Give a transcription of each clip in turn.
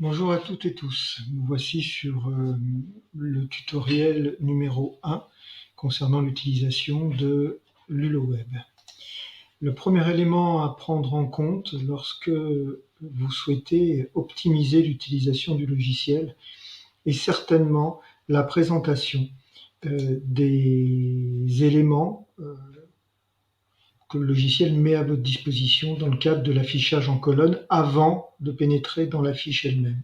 Bonjour à toutes et tous, nous voici sur le tutoriel numéro 1 concernant l'utilisation de l'HulioWeb. Le premier élément à prendre en compte lorsque vous souhaitez optimiser l'utilisation du logiciel est certainement la présentation des éléments que le logiciel met à votre disposition dans le cadre de l'affichage en colonne avant de pénétrer dans la fiche elle-même.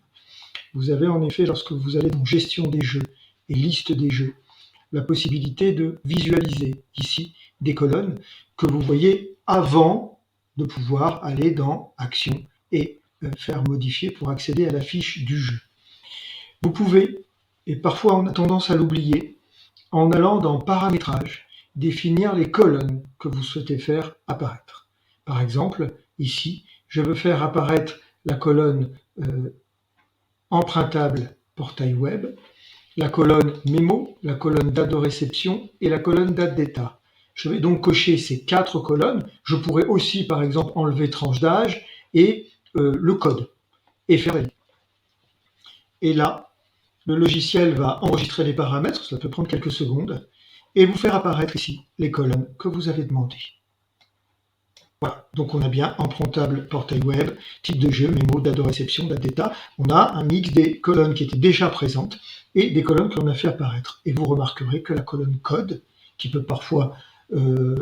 Vous avez en effet, lorsque vous allez dans Gestion des jeux et Liste des jeux, la possibilité de visualiser ici des colonnes que vous voyez avant de pouvoir aller dans Action et faire modifier pour accéder à la fiche du jeu. Vous pouvez, et parfois on a tendance à l'oublier, en allant dans Paramétrage, définir les colonnes que vous souhaitez faire apparaître. Par exemple, ici, je veux faire apparaître la colonne empruntable portail web, la colonne mémo, la colonne date de réception et la colonne date d'état. Je vais donc cocher ces 4 colonnes. Je pourrais aussi, par exemple, enlever tranche d'âge et le code et faire valide. Et là, le logiciel va enregistrer les paramètres, ça peut prendre quelques secondes, et vous faire apparaître ici les colonnes que vous avez demandées. Voilà, donc on a bien empruntable portail web, type de jeu, mémo, date de réception, date d'état. On a un mix des colonnes qui étaient déjà présentes et des colonnes que l'on a fait apparaître. Et vous remarquerez que la colonne code, qui peut parfois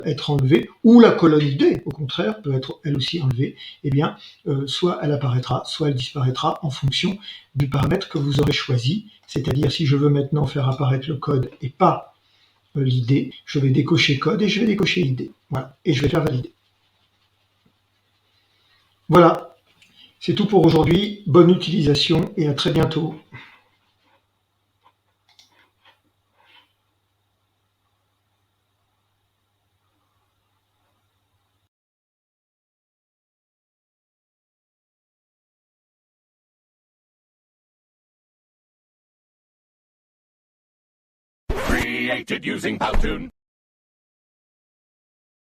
être enlevée, ou la colonne ID, au contraire, peut être elle aussi enlevée, eh bien, soit elle apparaîtra, soit elle disparaîtra en fonction du paramètre que vous aurez choisi. C'est-à-dire, si je veux maintenant faire apparaître le code et pas l'ID, je vais décocher code et je vais décocher ID. Voilà, et je vais faire valider. Voilà, c'est tout pour aujourd'hui. Bonne utilisation et à très bientôt. Created using Powtoon.